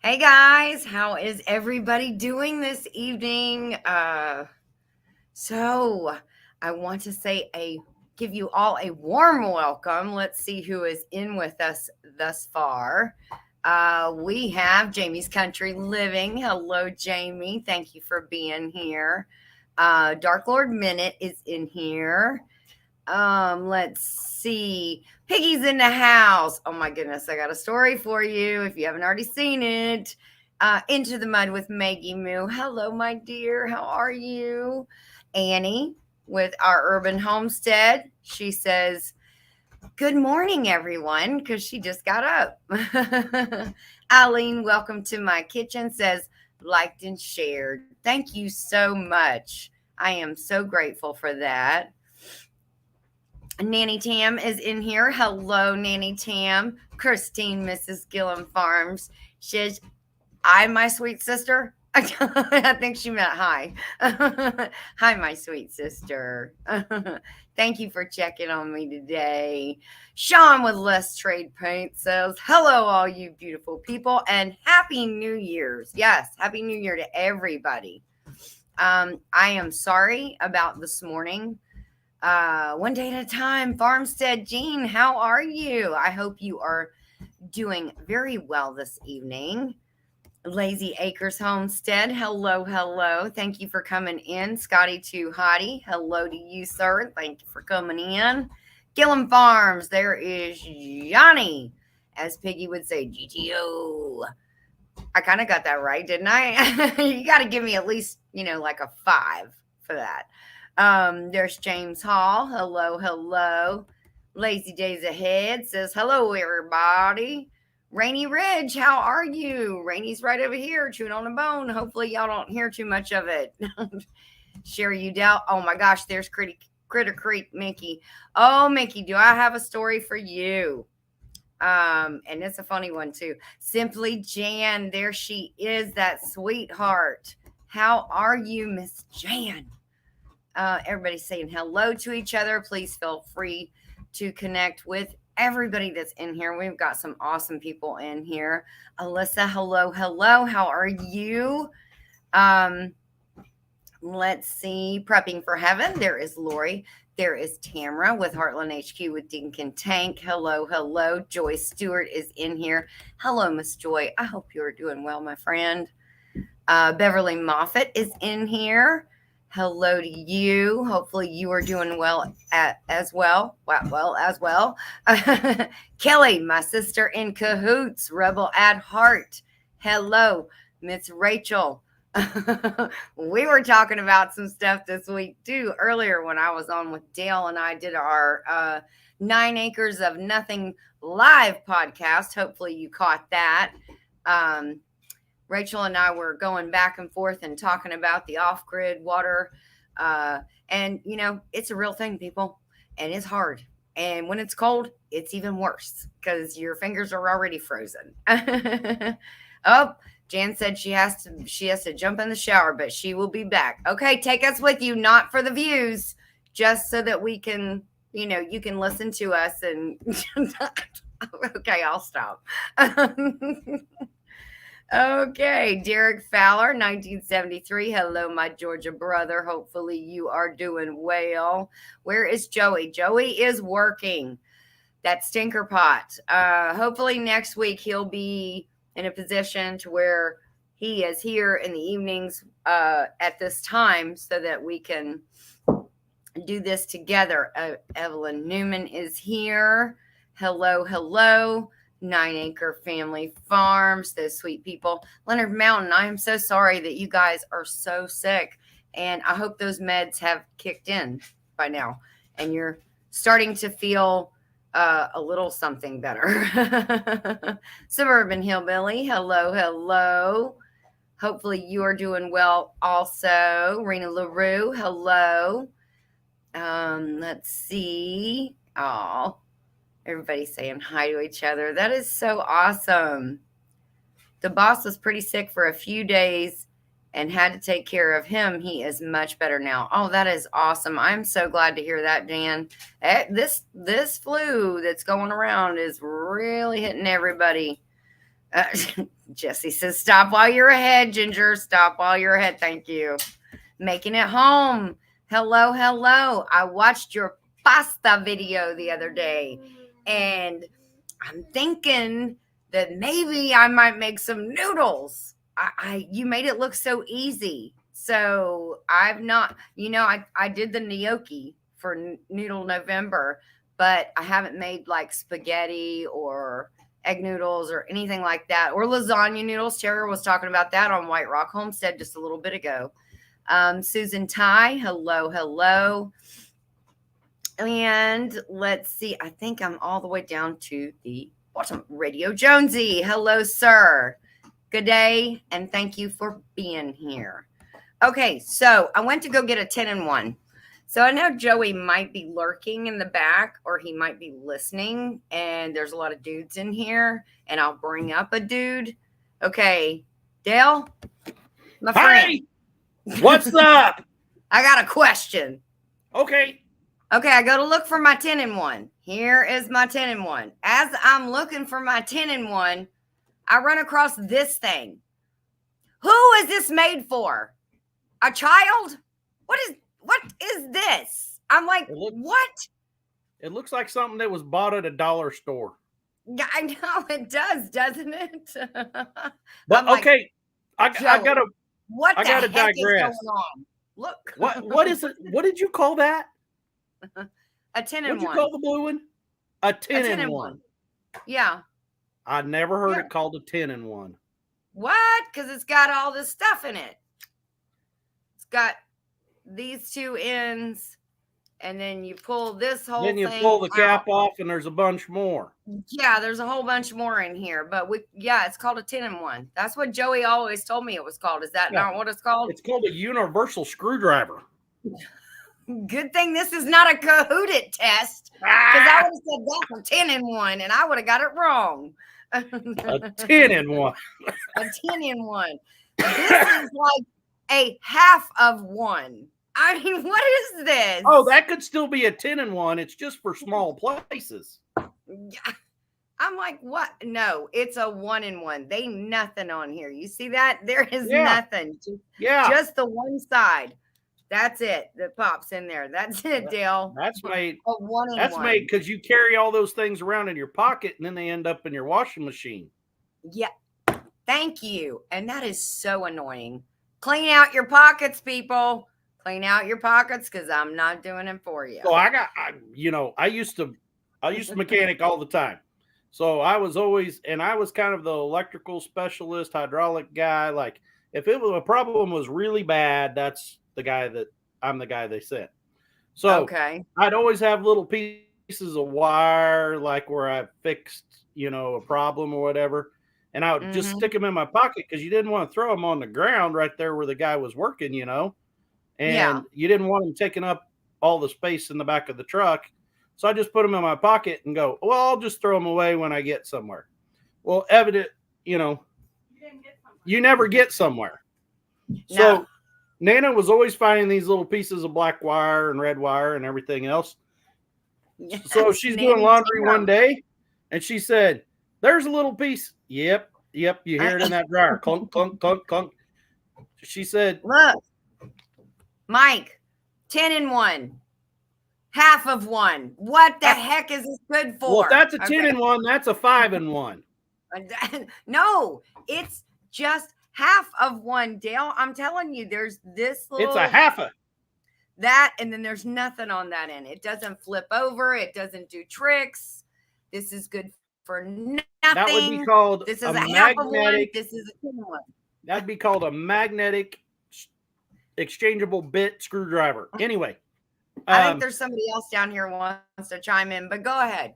Hey guys, how is everybody doing this evening? So I want to give you all a warm welcome. Let's see who is in with us thus far. We have Jamie's Country Living. Hello, Jamie. Thank you for being here. Dark Lord Minute is in here. Let's see. Piggy's in the house. Oh my goodness, I got a story for you if you haven't already seen it. Into the Mud with Maggie Moo. Hello, my dear. How are you? Annie with our urban homestead. She says, "Good morning, everyone," because she just got up. Eileen, welcome to my kitchen, says, liked and shared. Thank you so much. I am so grateful for that. Nanny Tam is in here. Hello, Nanny Tam. Christine, Mrs. Gillum Farms, says, "I, my sweet sister." I think she meant hi. Hi, my sweet sister. Thank you for checking on me today. Sean with Less Trade Paint says, "Hello, all you beautiful people, and Happy New Year's." Yes, Happy New Year to everybody. I am sorry about this morning. One day at a time. Farmstead Jean, how are you? I hope you are doing very well this evening. Lazy Acres Homestead, hello. Thank you for coming in. Scotty Too Hottie, hello to you, sir. Thank you for coming in. Gillum Farms, there is Johnny, as Piggy would say, GTO. I kind of got that right, didn't I? You got to give me at least, like a 5 for that. There's James Hall. Hello. Lazy Days Ahead says, "Hello, everybody." Rainy Ridge, how are you? Rainy's right over here chewing on a bone. Hopefully, y'all don't hear too much of it. Sherry Udell. Oh my gosh, there's Critter Creek, Mickey. Oh, Mickey, do I have a story for you? And it's a funny one too. Simply Jan, there she is, that sweetheart. How are you, Miss Jan? Everybody's saying hello to each other. Please feel free to connect with everybody that's in here. We've got some awesome people in here. Alyssa, hello. How are you? Let's see. Prepping for Heaven. There is Lori. There is Tamara with Heartland HQ with Dink and Tank. Hello. Joy Stewart is in here. Hello, Miss Joy. I hope you're doing well, my friend. Beverly Moffat is in here. Hello to you. Hopefully you are doing well as well. Kelly, my sister in cahoots, Rebel at Heart. Hello, Miss Rachel. We were talking about some stuff this week too earlier when I was on with Dale and I did our 9 Acres of Nothing live podcast. Hopefully you caught that. Rachel and I were going back and forth and talking about the off-grid water. And, it's a real thing, people. And it's hard. And when it's cold, it's even worse because your fingers are already frozen. Oh, Jan said she has to jump in the shower, but she will be back. Okay, take us with you, not for the views, just so that we can, you can listen to us and okay, I'll stop. Okay, Derek Fowler, 1973. Hello, my Georgia brother. Hopefully you are doing well. Where is Joey? Joey is working that stinker pot. Hopefully next week he'll be in a position to where he is here in the evenings at this time so that we can do this together. Evelyn Newman is here. Hello. 9 Acre Family Farms, those sweet people. Leonard Mountain, I am so sorry that you guys are so sick. And I hope those meds have kicked in by now. And you're starting to feel a little something better. Suburban Hillbilly, hello. Hopefully you are doing well also. Rena LaRue, hello. Let's see. Oh, everybody's saying hi to each other. That is so awesome. The boss was pretty sick for a few days and had to take care of him. He is much better now. Oh, that is awesome. I'm so glad to hear that, Dan. This flu that's going around is really hitting everybody. Uh, Jesse says, stop while you're ahead, Ginger. Stop while you're ahead. Thank you. Making it home. Hello, hello. I watched your pasta video the other day, and I'm thinking that maybe I might make some noodles. You made it look so easy. So I've not, I did the gnocchi for Noodle November, but I haven't made like spaghetti or egg noodles or anything like that, or lasagna noodles. Tara was talking about that on White Rock Homestead just a little bit ago. Susan Ty, hello, hello. And let's see, I think I'm all the way down to the bottom. Radio Jonesy, hello, sir. Good day, and thank you for being here. Okay, so I went to go get a 10-in-1. So I know Joey might be lurking in the back, or he might be listening, and there's a lot of dudes in here, and I'll bring up a dude. Okay, Dale, my friend. What's up? I got a question. Okay, I go to look for my 10-in-1. Here is my 10-in-1. As I'm looking for my 10-in-1, I run across this thing. Who is this made for? A child? What is this? I'm like, what? It looks like something that was bought at a dollar store. Yeah, I know it does, doesn't it? But okay, I gotta. What I the gotta heck digress. is going on? Look. What is it? What did you call that? A 10-in-1. What'd you call the blue one? A 10-in-1. Yeah. I never heard it called a 10-in-1. What? Because it's got all this stuff in it. It's got these two ends, and then you pull this whole thing. Then you pull the cap off, and there's a bunch more. Yeah, there's a whole bunch more in here. But it's called a 10-in-1. That's what Joey always told me it was called. Is that not what it's called? It's called a universal screwdriver. Good thing this is not a Kahoot test, because I would have said that's a 10-in-1, and I would have got it wrong. A 10-in-1. A 10-in-1. This is like a half of one. I mean, what is this? Oh, that could still be a 10-in-1. It's just for small places. Yeah. I'm like, what? No, it's a 1-in-1. They nothing on here. You see that? There is nothing. Just the one side. That's it. That pops in there. That's it, Dale. That's made. A 1-in-1. That's made because you carry all those things around in your pocket, and then they end up in your washing machine. Yeah. Thank you. And that is so annoying. Clean out your pockets, people. Clean out your pockets, because I'm not doing it for you. So I used to mechanic all the time. So I was kind of the electrical specialist, hydraulic guy. Like if it was a problem was really bad, I'm the guy they sent. So I'd always have little pieces of wire, like where I fixed, a problem or whatever. And I would just stick them in my pocket, because you didn't want to throw them on the ground right there where the guy was working, and you didn't want them taking up all the space in the back of the truck. So I just put them in my pocket and go, well, I'll just throw them away when I get somewhere. Well, you never get somewhere. No. So Nana was always finding these little pieces of black wire and red wire and everything else. Yes, so she's doing laundry one day, and she said, there's a little piece. Yep. You hear it in that dryer. Clunk, clunk, clunk, clunk. She said, look, Mike, 10-in-1. Half of one. What the heck is this good for? Well, if that's a 10-in-1, that's a 5-in-1. No, it's just half of one, Dale. I'm telling you, there's this little. It's a half of that, and then there's nothing on that end. It doesn't flip over. It doesn't do tricks. This is good for nothing. That would be called this is a half of one. This is a 10-in-1. That'd be called a magnetic exchangeable bit screwdriver. Anyway. I think there's somebody else down here who wants to chime in, but go ahead.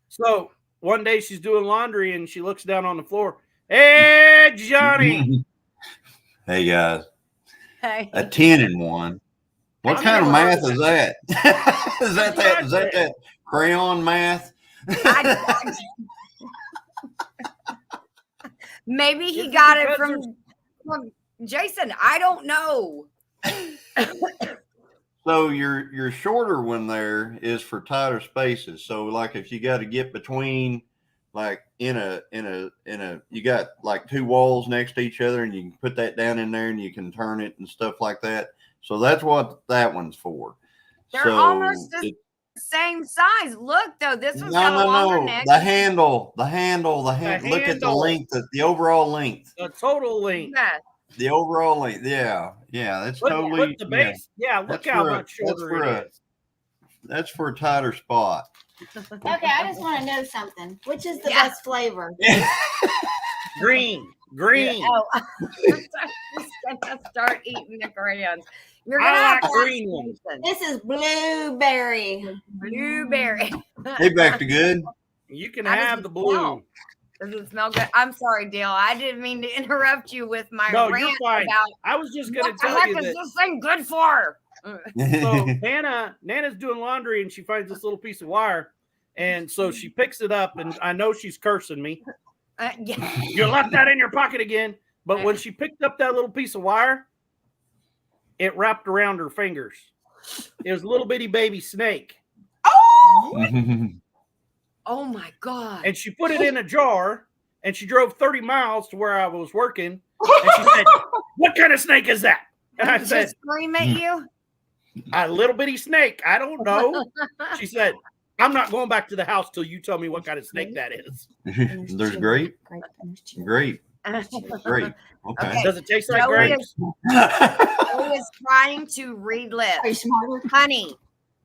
So one day she's doing laundry and she looks down on the floor. Hey, Johnny. Hey, guys. Hey. A 10-in-1. What kind of math is that? Is that crayon math? Maybe he got it from Jason. I don't know. So your shorter one there is for tighter spaces. So like if you got to get between like in a you got like two walls next to each other, and you can put that down in there and you can turn it and stuff like that. So that's what that one's for. They're almost the same size. Look though, this one's got a longer neck. The handle. Look at the length, the overall length. The total length. Yeah. The overall length. Yeah. That's totally. Put the base. Yeah, look how much shorter it is. That's for a tighter spot. Okay, I just want to know something. Which is the best flavor? Green. Oh, I'm gonna start eating the crayons. You're gonna I have like green ones. This is blueberry. Blueberry. Hey, back to good. You can have the blue. Does it smell good? I'm sorry, Dale. I didn't mean to interrupt you with my No, rant you're fine. about I was just going to what the tell heck you is that. this thing good for? So Nana's doing laundry and she finds this little piece of wire, and so she picks it up, and I know she's cursing me. Yeah. You left that in your pocket again. But when she picked up that little piece of wire, it wrapped around her fingers. It was a little bitty baby snake. Oh my God. And she put it in a jar, and she drove 30 miles to where I was working. And she said, "What kind of snake is that?" And I said, scream at you. "A little bitty snake. I don't know." She said, "I'm not going back to the house till you tell me what kind of snake that is." There's grape. Great. Okay. Does it taste like Joey grapes? Joey is trying to read lips. Are you smarter? Honey.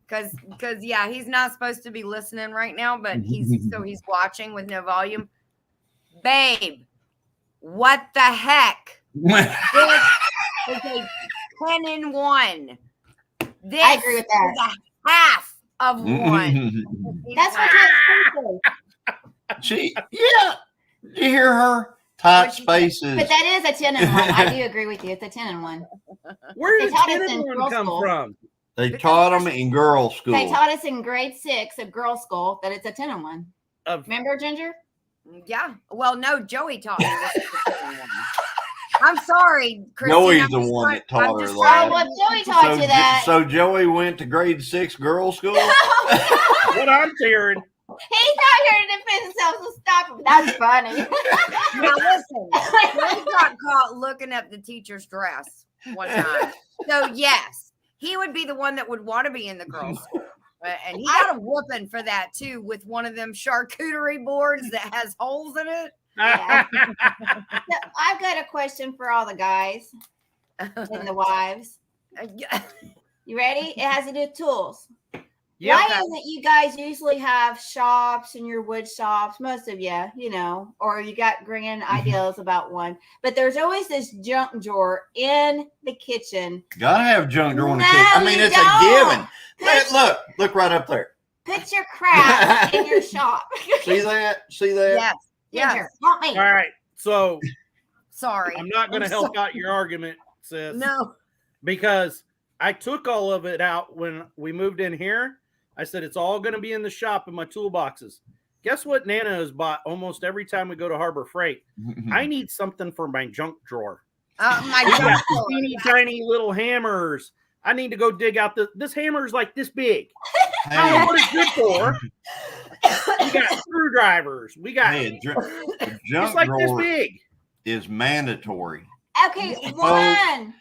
Because yeah, he's not supposed to be listening right now, but he's watching with no volume. Babe, what the heck? This is a 10-in-1. This I agree with that. is a half of one. That's what You hear her? Tight spaces. But that is a 10-in-1. I do agree with you. It's a 10-in-1. Where They did taught us in 10-in-1 girls' come school. from? They taught them in girls' school. They taught us in grade 6 of girls' school that it's a 10-in-1. Remember, Ginger? Yeah. Well, no, Joey taught me this is a 10-in-1. I'm sorry, Christine. Joey's the one that taught her Oh, that. well, Joey taught you that. So Joey went to grade 6 girls' school? What I'm hearing. He's not here to defend himself, so stop him. That's funny. Now listen, Joey got caught looking at the teacher's dress one time. So yes, he would be the one that would want to be in the girls' school. And he got a whooping for that too, with one of them charcuterie boards that has holes in it. Yeah. So I've got a question for all the guys and the wives. You ready? It has to do with tools. Yeah. Why is it you guys usually have shops in your wood shops? Most of you, or you got grand ideas about one. But there's always this junk drawer in the kitchen. Gotta have junk drawer in the No, kitchen. I mean, you it's don't. a given. Look right up there. Put your crap in your shop. See that? Yes. Ginger, help me. All right. So Sorry. I'm not going to help out your argument, sis. No. Because I took all of it out when we moved in here. I said, it's all going to be in the shop in my toolboxes. Guess what Nana has bought almost every time we go to Harbor Freight? I need something for my junk drawer. My We got junk drawer. teeny tiny little hammers. I need to go dig out this hammer is like this big. I don't know what it's good for. We got screwdrivers. We got Hey, it's junk like this drawer big. is mandatory. Okay, one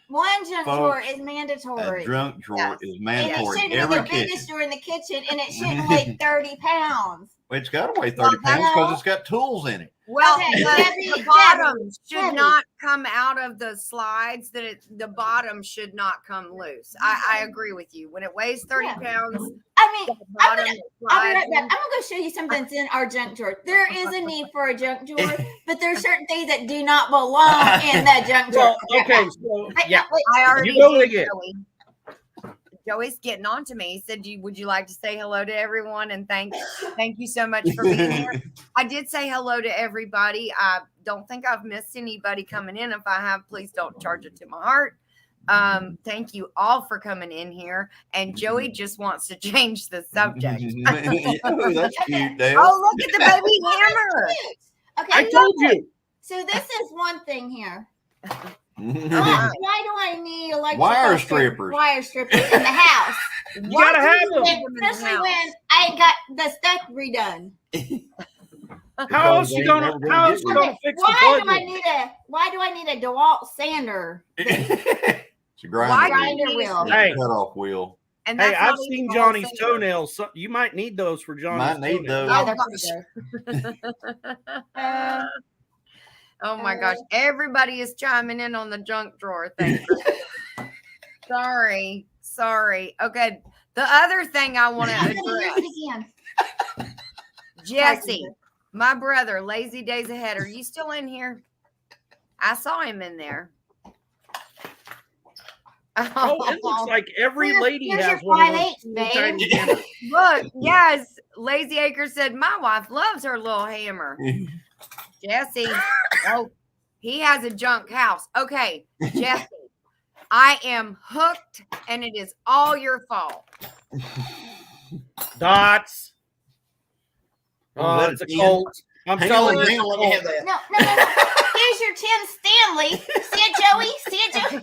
junk drawer folks, is A mandatory. junk drawer is And it mandatory. shouldn't be Every the kitchen. biggest drawer in the kitchen, and it shouldn't weigh 30 pounds. It's got to weigh 30 pounds because it's got tools in it. Well, Okay, the Debbie, bottom should Debbie. not come out of the slides. The bottom should not come loose. I agree with you. When it weighs 30 Yeah. pounds, I mean, the bottom I'll be slides right back. I'm gonna go show you something that's in our junk drawer. There is a need for a junk drawer, but there's certain things that do not belong in that junk drawer. Well, okay, so yeah. I already You go did, again. Joey. Joey's getting on to me. He said, would you like to say hello to everyone? And thank you so much for being here. I did say hello to everybody. I don't think I've missed anybody coming in. If I have, please don't charge it to my heart. Thank you all for coming in here. And Joey just wants to change the subject. Oh, that's cute, Dale. Oh, look at the baby hammer. Okay, I told you. so this is one thing here. Uh-huh. Why do I need electrical Wire strippers. Wire strippers in the house? You gotta have them. Especially when I ain't got the stuff redone. How else you gonna fix the Why plug? do I need a DeWalt sander? It's a Why grinder grinder wheel. wheel? Hey. Cut off wheel. And Hey, that's I've not even seen the whole Johnny's thing. toenails. So you might need those for Johnny's Might need toenails. those. Yeah, Oh, they're pretty good. Oh my gosh. Everybody is chiming in on the junk drawer thing. Sorry. Okay. The other thing I want to I'm gonna use address, it again. Jesse, my brother, Lazy Days Ahead. Are you still in here? I saw him in there. Oh, it looks like every lady here's has your one of 5/8, those babe. tiny hammers. Look, yes. Lazy Acre said, my wife loves her little hammer. Jesse, oh, he has a junk house. Okay, Jesse, I am hooked, and it is all your fault. Dots. Oh, Oh, that it's a is- Colt. I'm Hang telling on, you. hang on, let me have that. No. Here's your Tim Stanley. See it, Joey? See it, Joey?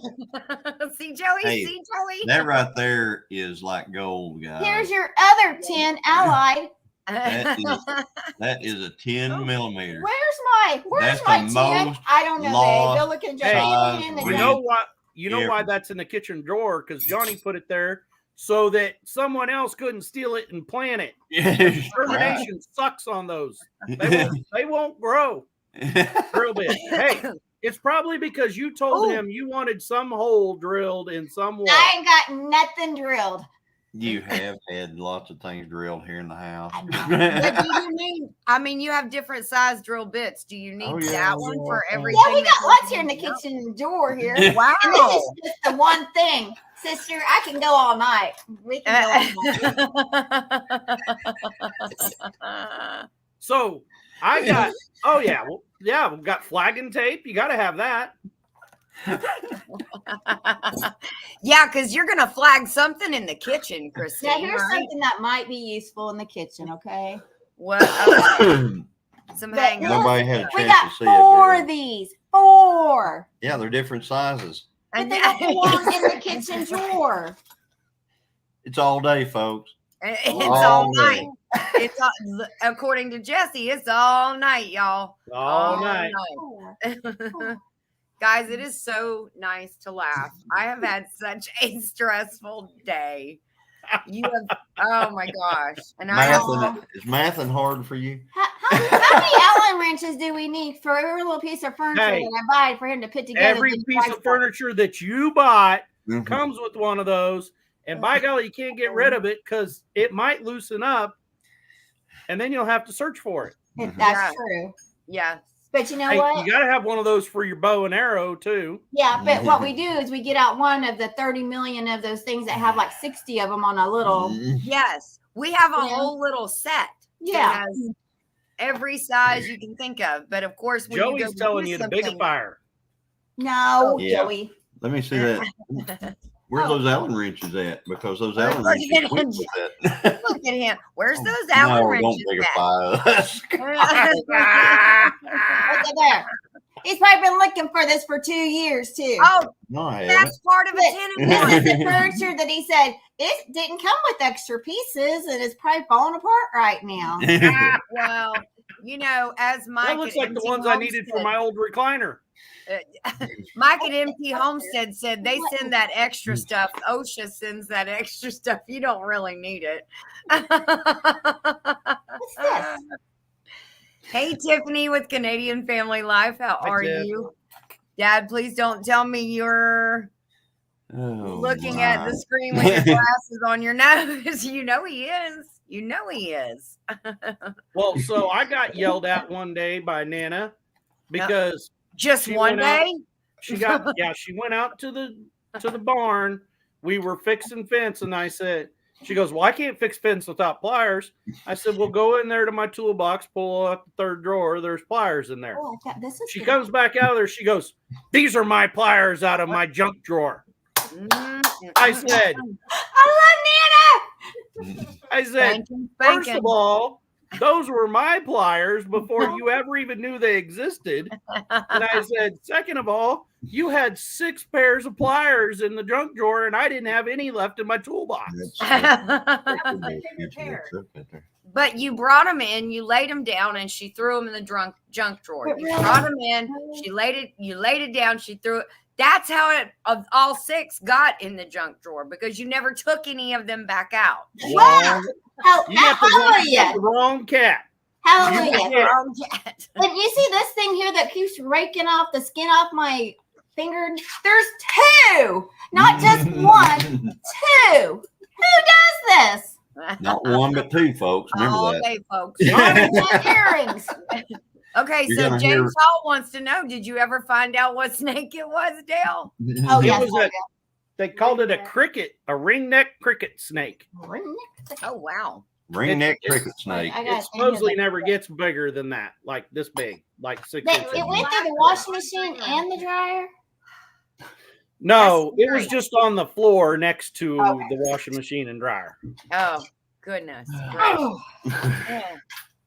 See, Joey? Hey, See, Joey? That right there is like gold, guys. Here's your other 10 Allied. That is a 10 millimeter. Where's That's my the 10? most I don't know, babe. lost Go look in Joey. size Put it in the ring. You know why that's in the kitchen drawer? Because Johnny put it there so that someone else couldn't steal it and plant it. Termination sucks on those. They won't grow real big. Hey, it's probably because you told him you wanted some hole drilled in some wall. I ain't got nothing drilled. You have had lots of things drilled here in the house. But do you need? I mean, you have different size drill bits. Do you need Oh, yeah, that yeah, one for yeah. everything? Yeah, we that got lots goes here in the and out? kitchen drawer here. Wow. And this is just the one thing. Sister, I can go all night. We can go all night. So I got. Oh yeah, we've got flagging tape. You got to have that. Yeah, because you're gonna flag something in the kitchen, Christine. Now, here's right? something that might be useful in the kitchen, okay? What? Okay. Some But hangers. Nobody had a We chance got to see 4 it. of these. 4. Yeah, they're different sizes. But they don't belong in the kitchen drawer. It's all day, folks. It's All all day. night. It's all, according to Jesse, it's all night, y'all. All night. Oh. Guys, it is so nice to laugh. I have had such a stressful day. You have, oh my gosh. And I have, Is mathing hard for you? How many Allen wrenches do we need for every little piece of furniture Hey, that I buy for him to put together? Every the piece price of furniture that you bought Mhm. comes with one of those. And by golly, you can't get rid of it because it might loosen up and then you'll have to search for it. That's Yeah. true. yeah. But you know Hey, what? you got to have one of those for your bow and arrow too. Yeah, but what we do is we get out one of the 30 million of those things that have like 60 of them on a little. Mhm. Yes. We have a Yeah. whole little set. Yeah. That has every size you can think of. But of course, when you Joey's go telling do you to big a something- fire. No, Yeah. Joey. Let me see that. Where's those Allen wrenches at? Because those Look Allen at wrenches him. went with that. Look at him. Where's those Allen No, don't wrenches big a at? fire. Look at there. He's probably been looking for this for 2 years too. Oh, No, I haven't. that's part of a Look, 10 and this one. is the furniture that he said it didn't come with extra pieces and it's probably falling apart right now. Well, you know, as Mike That looks at like the MT ones I needed for Homestead- my old recliner. Mike at MT Homestead said they send that extra stuff. OSHA sends that extra stuff. You don't really need it. What's this? Hey, Tiffany with Canadian Family Life. How Hi, are Tiff. you? Dad, please don't tell me you're Oh, looking at the my. screen with your glasses on your nose. You know he is. You know he is. Well, so I got yelled at one day by Nana because Just She one went out- day? she went out to the barn. We were fixing fence, and I said, she goes, well, I can't fix fence without pliers. I said, well, go in there to my toolbox, pull out the third drawer. There's pliers in there. Oh, I thought this is She good. comes back out of there. She goes, these are my pliers out of my junk drawer. I said, I I said, Spanking, first spanking. of all, those were my pliers before you ever even knew they existed. And I said, second of all, you had 6 pairs of pliers in the junk drawer, and I didn't have any left in my toolbox. That's my favorite pair. But you brought them in, you laid them down, and she threw them in the junk drawer. You brought them in, you laid it down, she threw it. That's how it of all 6 got in the junk drawer because you never took any of them back out. Wow. You got the wrong cat. Hallelujah. And you see this thing here that keeps raking off the skin off my finger? There's 2, not just 1, 2. Who does this? Not 1, but 2, folks. Remember all that. day, folks. Earrings. Okay, so James Hall wants to know, did you ever find out what snake it was, Dale? Oh, yes. They called it a ringneck cricket snake. Oh, wow. Ringneck cricket snake. It supposedly never gets bigger than that, like this big, like 6 inches. It went through the washing machine and the dryer? No, it was just on the floor next to the washing machine and dryer. Oh, goodness.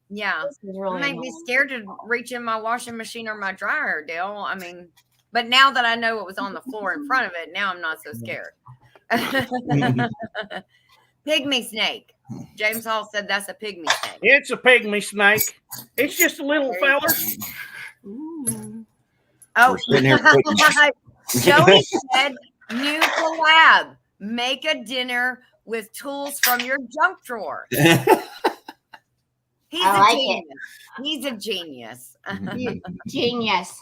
Yeah. Really make me scared to reach in my washing machine or my dryer, Dale. I mean, but now that I know what was on the floor in front of it, now I'm not so scared. Pygmy snake. James Hall said that's a pygmy snake. It's a pygmy snake. It's just a little feller. Oh, Joey said, new collab. Make a dinner with tools from your junk drawer. He's a genius. Genius.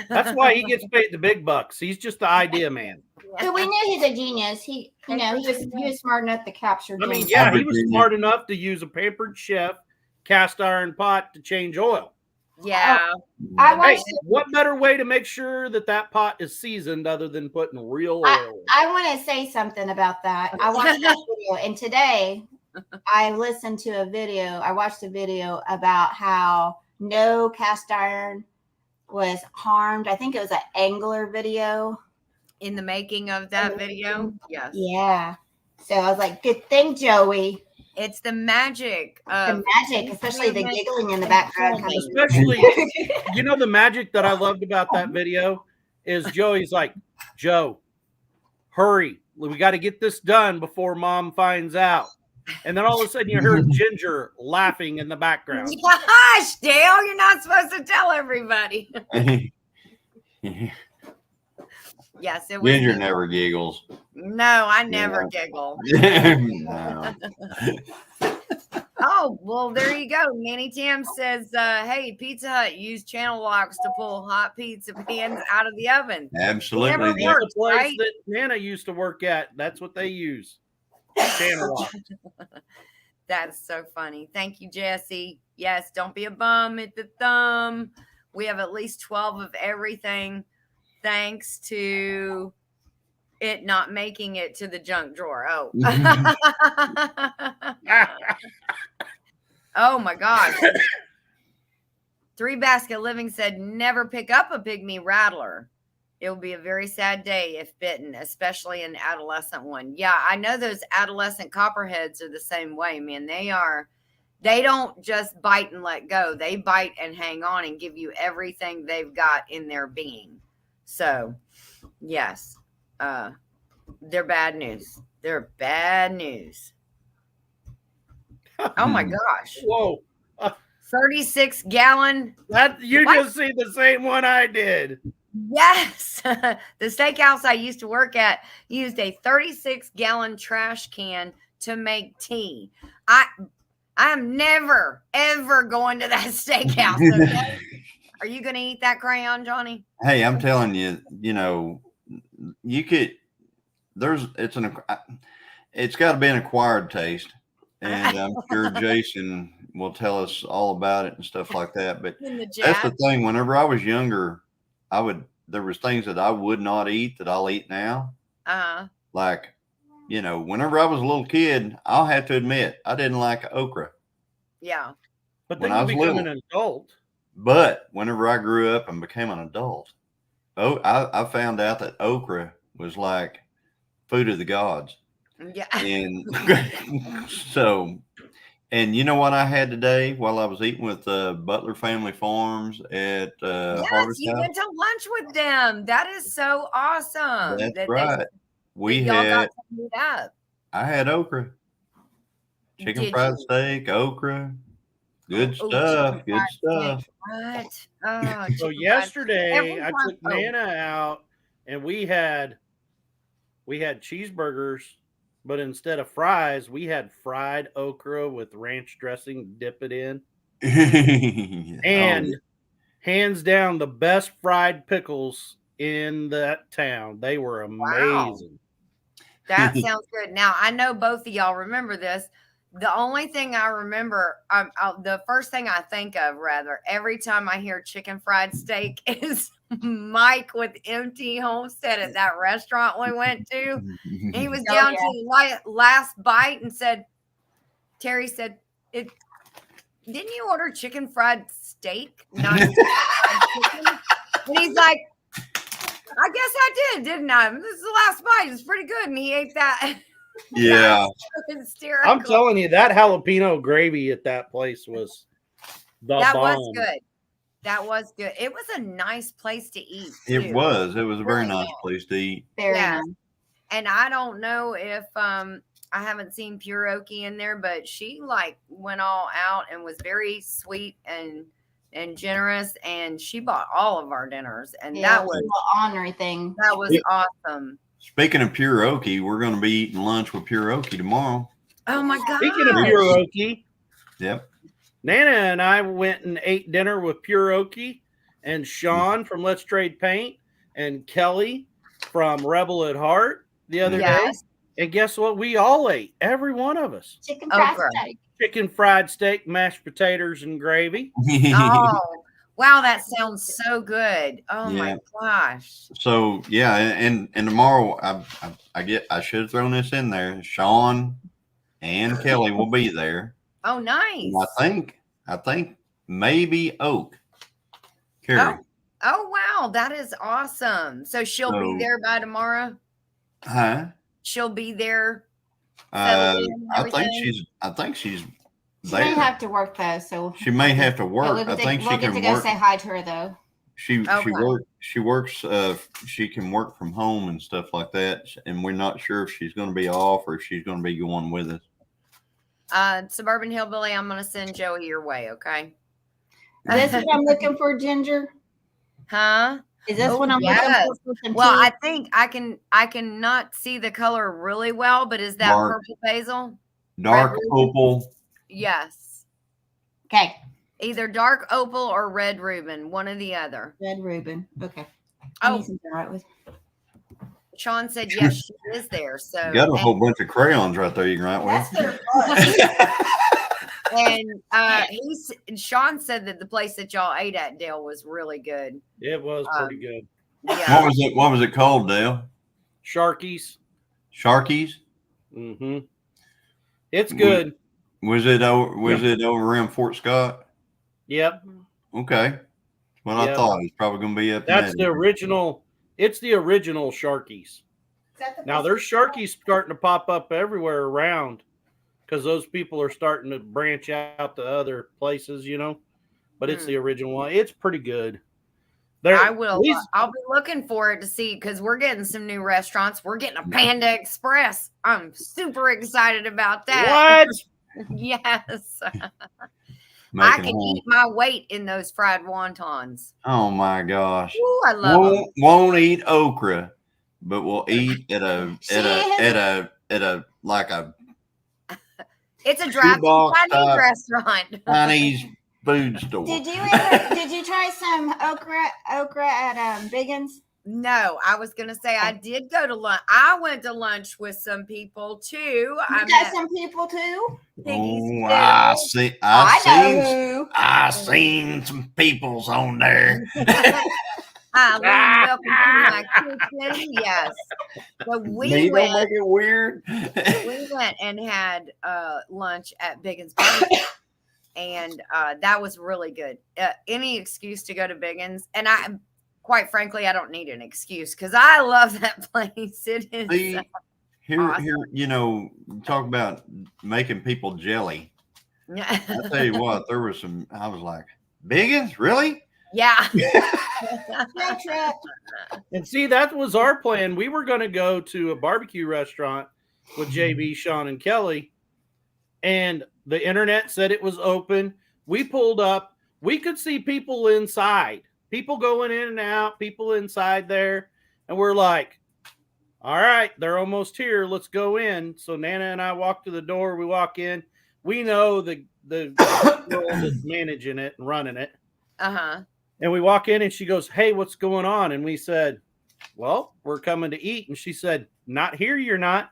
That's why he gets paid the big bucks. He's just the idea man. So we knew he's a genius. He was smart enough to capture. I mean, yeah, he was smart enough to use a Pampered Chef cast iron pot to change oil. Yeah. What better way to make sure that pot is seasoned other than putting real oil? I want to say something about that. I watched that video, and today I watched a video about how no cast iron was harmed. I think it was an angler video. In the making of that video? Yes. Yeah. So I was like, good thing, Joey. It's the magic. Especially the giggling in the background. Especially, the magic that I loved about that video is Joey's like, Joe, hurry. We got to get this done before Mom finds out. And then all of a sudden you heard Ginger laughing in the background. Gosh, Dale, you're not supposed to tell everybody. Yes, it was. Ginger never giggles. No, I never giggle. No. Oh, well, there you go. Nanny Tam says, hey, Pizza Hut used channel locks to pull hot pizza pans out of the oven. Absolutely. That's the place that Nana used to work at. That's what they use. Channel locks. That's so funny. Thank you, Jesse. Yes, don't be a bum at the thumb. We have at least 12 of everything. Thanks to it not making it to the junk drawer. Oh. Oh my gosh. 3 Basket Living said, never pick up a pygmy rattler. It will be a very sad day if bitten, especially an adolescent one. Yeah, I know those adolescent copperheads are the same way, man. They don't just bite and let go. They bite and hang on and give you everything they've got in their being. So, yes, they're bad news. They're bad news. Oh my gosh. Whoa. 36-gallon. Just see the same one I did. Yes. The steakhouse I used to work at used a 36-gallon trash can to make tea. I'm never, ever going to that steakhouse. Okay? Are you going to eat that crayon, Johnny? Hey, I'm telling you, you could, it's got to be an acquired taste. And I'm sure Jason will tell us all about it and stuff like that. But that's the thing. Whenever I was younger, there was things that I would not eat that I'll eat now. Like, whenever I was a little kid, I'll have to admit, I didn't like okra. Yeah. But then you become an adult. But whenever I grew up and became an adult, I found out that okra was like food of the gods. Yeah. And so, and you know what I had today while I was eating with Butler Family Farms at Yes, you went to lunch with them. That is so awesome. That's right. I had okra. Chicken fried steak, okra. Good stuff. Good stuff. What? Oh, So chicken fried. yesterday I took Oh. Nana out and we had cheeseburgers, but instead of fries, we had fried okra with ranch dressing, dip it in. And hands down the best fried pickles in that town. They were amazing. That sounds good. Now, I know both of y'all remember this. The only thing I remember, the first thing I think of, rather, every time I hear chicken fried steak is Mike with empty Homestead at that restaurant we went to. He was down to the last bite and said, Terry said, didn't you order chicken fried steak? Not chicken fried chicken? And he's like, I guess I didn't I? This is the last bite. It's pretty good. And he ate that. Yeah. Hysterical. I'm telling you, that jalapeno gravy at that place was the That bomb. was good. That was good. It was a nice place to eat. It was. It was a very nice place to eat. Very nice. And I don't know if I haven't seen Pure Okie in there, but she like went all out and was very sweet and generous, and she bought all of our dinners, and that was an honorary thing. That was awesome. Speaking of Pure Okie, we're going to be eating lunch with Pure Okie tomorrow. Oh my God! Speaking of Pure Okie, yep. Nana and I went and ate dinner with Pure Okie, and Sean from Let's Trade Paint, and Kelly from Rebel at Heart the other day. And guess what? We all ate, every one of us. Chicken fried steak. Chicken fried steak, mashed potatoes, and gravy. Oh, wow, that sounds so good. Oh my gosh. So yeah, and tomorrow I should have thrown this in there. Sean and Kelly will be there. Oh, nice. And I think maybe Oak. Carrie. Oh wow, that is awesome. So she'll be there by tomorrow? Huh? She'll be there. I think she's there. She may have to work though, so she may have to work. I think she can get to go say hi to her though. She works. She can work from home and stuff like that, and we're not sure if she's going to be off or if she's going to be going with us. Suburban Hillbilly, I'm going to send Joey your way. Okay. Is this what I'm looking for, Ginger? Huh? Is this what I'm looking for? Well, I think I can not see the color really well, but is that purple basil? Dark opal. Yes. Okay. Either dark opal or red Reuben, one or the other. Red Reuben. Okay. Sean said yes, she is there. So you got a whole bunch of crayons right there you can write with. And Sean said that the place that y'all ate at, Dale, was really good. It was pretty good. Yeah. What was it called, Dale? Sharkies. Sharkies? Mm-hmm. It's good. Was it over around Fort Scott? Yep. Okay. Well, I thought it was probably going to be up. That's the original. It's the original Sharkies. Now there's Sharkies starting to pop up everywhere around because those people are starting to branch out to other places, you know. But it's the original one. It's pretty good. I'll be looking for it to see because we're getting some new restaurants. We're getting a Panda Express. I'm super excited about that. What? Yes. I can eat my weight in those fried wontons. Oh my gosh! Ooh, I love them. Won't eat okra, but we'll eat at a like a. It's a drive-through Chinese restaurant. Chinese food store. Did you try some okra at Biggins? No, I was going to say I did go to lunch. I went to lunch with some people too. You got some people too? Oh, I seen some peoples on there. Welcome to my kitchen. Yes. So we went. Don't make it weird. We went and had lunch at Biggins Barbecue, and that was really good. Any excuse to go to Biggins, and quite frankly, I don't need an excuse because I love that place. It is here. You know, talk about making people jelly. I tell you what, there was some. I was like, Biggins, really? Yeah. And see, that was our plan. We were going to go to a barbecue restaurant with JB, Sean, and Kelly, and the internet said it was open. We pulled up. We could see people inside, people going in and out, people inside there. And we're like, all right, they're almost here. Let's go in. So Nana and I walk to the door. We walk in. We know the girl that's managing it and running it. Uh-huh. And we walk in and she goes, hey, what's going on? And we said, well, we're coming to eat. And she said, not here, you're not.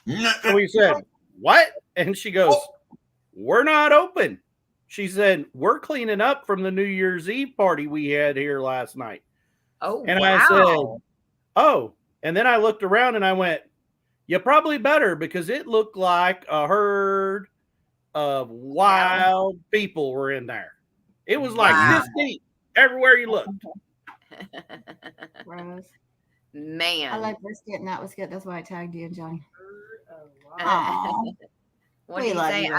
And we said, what? And she goes, we're not open. She said, we're cleaning up from the New Year's Eve party we had here last night. Oh, and wow. I said, oh. And then I looked around and I went, you probably better, because it looked like a herd of wild people were in there. It was like this deep everywhere you looked. Gross. Man. I like brisket, and that was good. That's why I tagged you and Johnny. What do you say?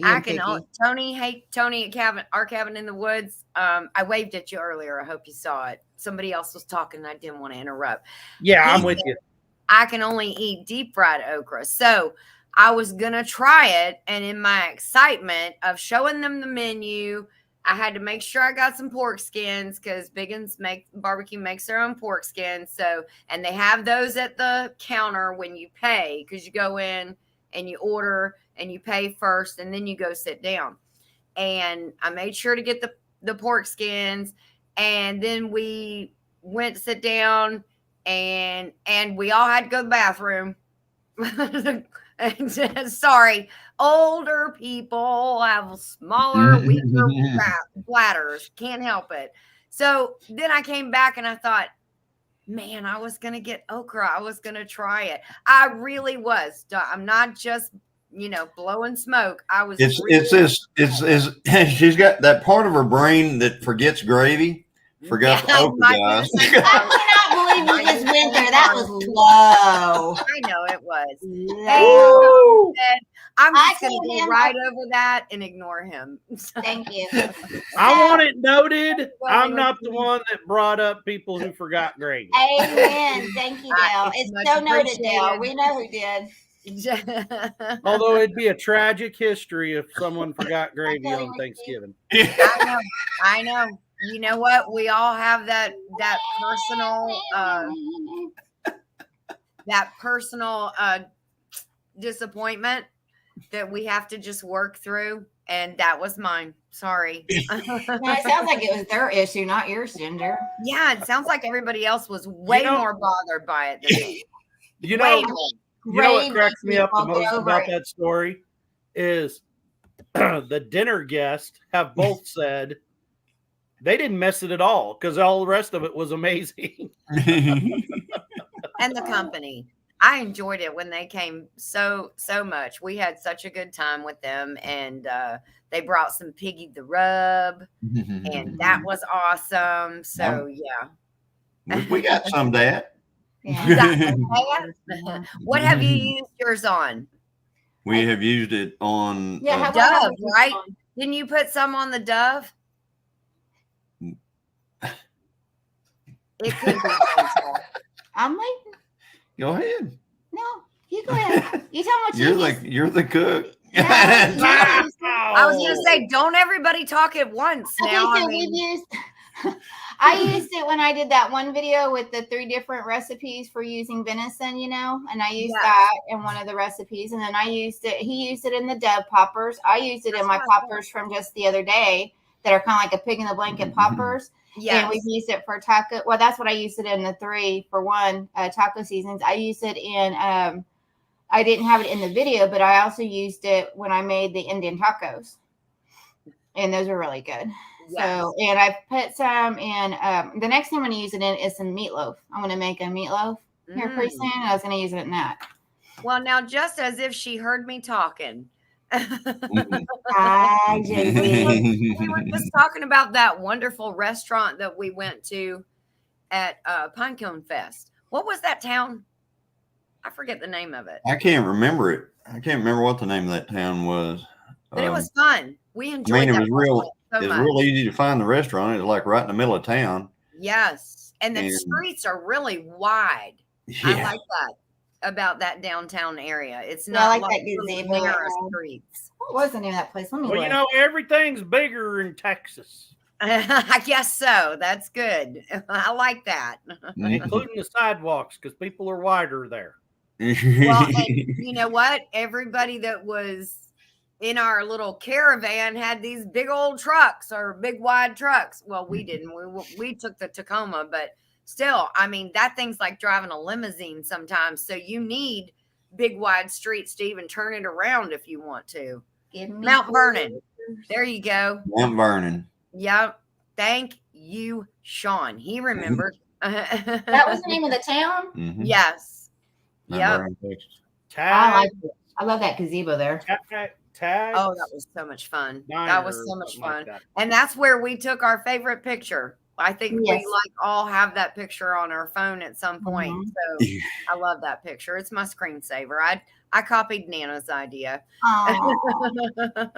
I can. Tony, hey, Tony at our cabin in the woods. I waved at you earlier. I hope you saw it. Somebody else was talking, and I didn't want to interrupt. Yeah, I'm with you. I can only eat deep fried okra. So I was gonna try it, and in my excitement of showing them the menu, I had to make sure I got some pork skins, because Biggins barbecue makes their own pork skins. So, and they have those at the counter when you pay, because you go in and you order and you pay first, and then you go sit down. And I made sure to get the pork skins, and then we went to sit down, and we all had to go to the bathroom. Sorry, older people have smaller, weaker bladders. Can't help it. So then I came back and I thought, man, I was gonna get okra. I was gonna try it. I really was. I'm not just blowing smoke. I was. It's she's got that part of her brain that forgets gravy. Forgot the okra, guys. I cannot believe you just went there. That was low. I know it was. Low. I'm just going to go right over that and ignore him. Thank you. I want it noted. I'm not the one that brought up people who forgot gravy. Amen. Thank you, Dale. It's so noted, Dale. We know who did. Although it'd be a tragic history if someone forgot gravy on Thanksgiving. I know. You know what? We all have that personal disappointment that we have to just work through, and that was mine. Sorry. No, it sounds like it was their issue, not yours, Ginger. Yeah, it sounds like everybody else was way more bothered by it than me. You know what cracks me up the most about that story is the dinner guests have both said they didn't miss it at all, because all the rest of it was amazing. And the company. I enjoyed it when they came so much. We had such a good time with them, and they brought some Piggy the Rub, and that was awesome. So, yeah. We got some of that. Yeah. What have you used yours on? We have used it on Dove, right? Didn't you put some on the Dove? It could be gentle. I'm waiting. Go ahead. No, you go ahead. You tell me what you're the cook. I was gonna say, don't everybody talk at once. Okay, now. So I used it when I did that one video with the 3 different recipes for using venison, and I used that in one of the recipes, and then he used it in the Dove poppers. I used it in my poppers from just the other day that are kind of like a pig in the blanket poppers. Yeah, and we've used it for taco. Well, that's what I used it in the 3-for-1 taco seasons. I used it in. I didn't have it in the video, but I also used it when I made the Indian tacos, and those are really good. Yes. So, and I put some in. The next thing I'm going to use it in is some meatloaf. I'm going to make a meatloaf here pretty soon. I was going to use it in that. Well, now, just as if she heard me talking. Hi, we were just talking about that wonderful restaurant that we went to at Pinecone Fest. What was that town? I forget the name of it. I can't remember it. I can't remember what the name of that town was. But it was fun. We enjoyed it. It was real easy to find the restaurant. It was like right in the middle of town. Yes. And the streets are really wide. Yeah. I like that. about that downtown area. It's Yeah, I not like that little gazebo. narrow streets. What was the name of that place? Let me Well, you look. know, everything's bigger in Texas, I guess so. That's good. I like that. including the sidewalks, because people are wider there. Well, and you know what? Everybody that was in our little caravan had these big old trucks or big wide trucks. Well, we didn't. We took the Tacoma, but still, I mean, that thing's like driving a limousine sometimes. So you need big wide streets to even turn it around if you want to. Mount Vernon. There you go. Mount Vernon. Yep. Thank you, Sean. He remembered. That was the name of the town? Mhm. Yes. Mount Yep. Vernon, Texas. I Tag, like it. I love that gazebo there. tag. Oh, that was so much fun. That was Diner so or much something like fun. that. And that's where we took our favorite picture. I think Yes. we like all have that picture on our phone at some point. Mhm. So I love that picture. It's my screensaver. I copied Nana's idea. Oh, let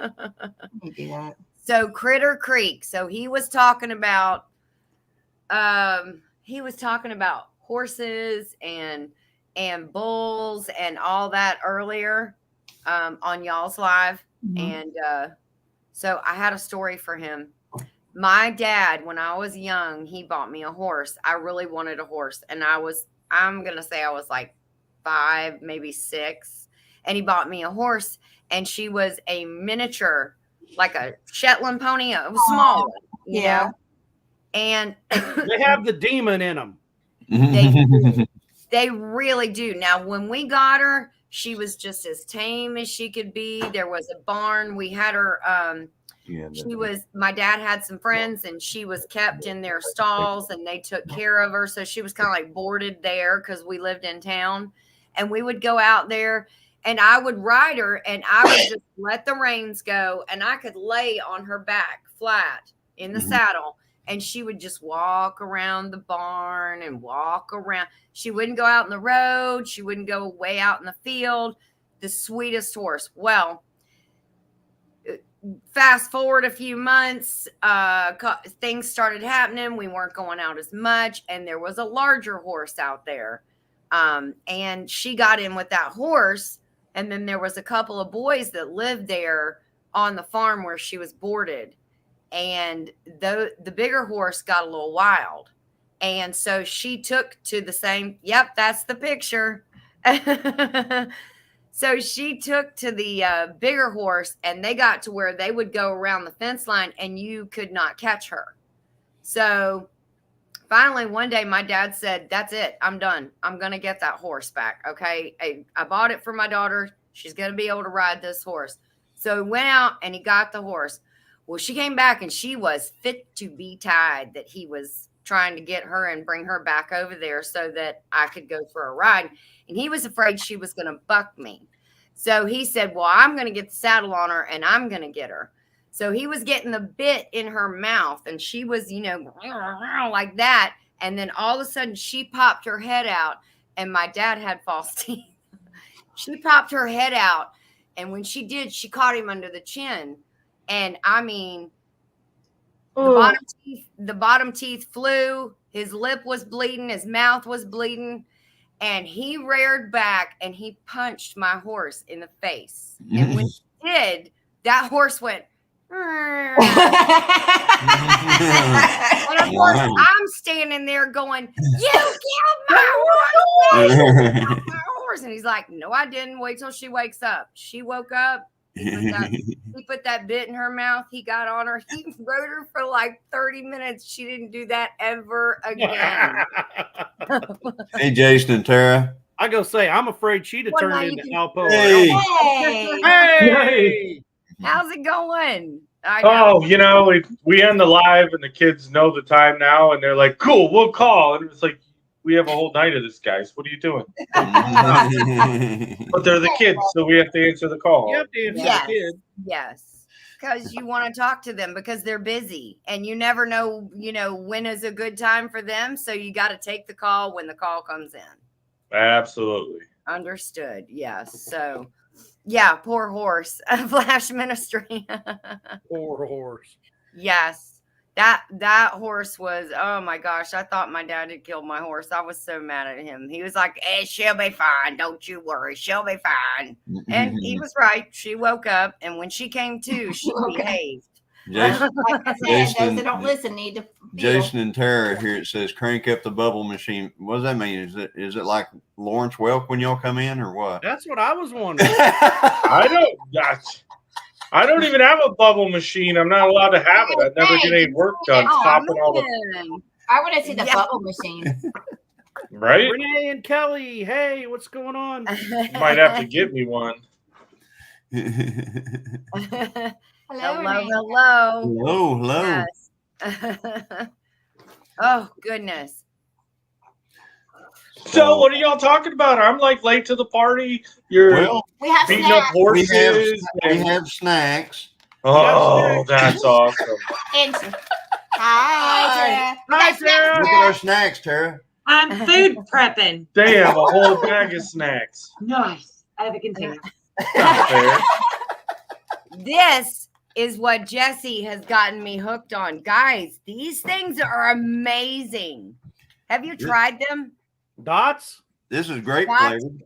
me do that. So Critter Creek. So he was talking about horses and bulls and all that earlier on y'all's live. Mhm. And so I had a story for him. My dad, when I was young, he bought me a horse. I really wanted a horse. And I'm going to say I was like 5, maybe 6. And he bought me a horse. And she was a miniature, like a Shetland pony, a small one, you Yeah. know? And They have the demon in them. they really do. Now, when we got her, she was just as tame as she could be. There was a barn. We had her, my dad had some friends and she was kept in their stalls and they took care of her. So she was kind of like boarded there because we lived in town. And we would go out there and I would ride her and I would just let the reins go and I could lay on her back flat in the saddle. And she would just walk around the barn and walk around. She wouldn't go out in the road. She wouldn't go way out in the field. The sweetest horse. Well, fast forward a few months, things started happening. We weren't going out as much. And there was a larger horse out there. And she got in with that horse. And then there was a couple of boys that lived there on the farm where she was boarded. And the bigger horse got a little wild. And so she took to the same, yep, that's the picture. So she took to the bigger horse and they got to where they would go around the fence line and you could not catch her. So finally, one day my dad said, that's it. I'm done. I'm going to get that horse back. Okay. I bought it for my daughter. She's going to be able to ride this horse. So he went out and he got the horse. Well, she came back and she was fit to be tied, that he was trying to get her and bring her back over there so that I could go for a ride. And he was afraid she was going to buck me. So he said, well, I'm going to get the saddle on her and I'm going to get her. So he was getting the bit in her mouth and she was, like that. And then all of a sudden she popped her head out and my dad had false teeth. She popped her head out. And when she did, she caught him under the chin. And I mean, the bottom teeth flew. His lip was bleeding. His mouth was bleeding. And he reared back and he punched my horse in the face. And when he did, that horse went. And of course, I'm standing there going, you killed my horse. You killed my horse. And he's like, no, I didn't. Wait till she wakes up. She woke up. He put that bit in her mouth. He got on her. He rode her for like 30 minutes. She didn't do that ever again. Hey, Jason and Tara. I go say, I'm afraid she'd have Well, now turned you into can- Alpo. Hey. Hey! How's it going? I Oh, we end the live and the kids know the time now and they're like, cool, we'll call. And it's like, we have a whole night of this, guys. What are you doing? But they're the kids, so we have to answer the call. You have to answer Yes. the kid. Yes. Because you want to talk to them because they're busy and you never know, when is a good time for them. So you got to take the call when the call comes in. Absolutely. Understood. Yes. So, yeah, poor horse. Flash ministry. Poor horse. Yes. That horse was, oh my gosh, I thought my dad had killed my horse. I was so mad at him. He was like, "Hey, she'll be fine. Don't you worry. She'll be fine." And he was right. She woke up, and when she came to, she behaved. Jason, Like I said, those that don't listen need to feel. Jason and Tara here, it says crank up the bubble machine. What does that mean? Is it like Lawrence Welk when y'all come in or what? That's what I was wondering. I don't even have a bubble machine. I'm not allowed to have it. I never get any work done. Stopping all the I want to see the bubble machine. right. Renee and Kelly, hey, what's going on? You might have to get me one. Hello. Hello. Yes. Oh goodness. So, what are y'all talking about? I'm like late to the party. You're We have beating up snacks. horses. We have snacks. Oh, that's awesome. And hi, Tara. Hi, Tara. Look at our snacks, Tara. I'm food prepping. They have a whole bag of snacks. Nice. I have a container. Not fair. This is what Jesse has gotten me hooked on. Guys, these things are amazing. Have you tried them? Dots? This is grape Dots? flavored.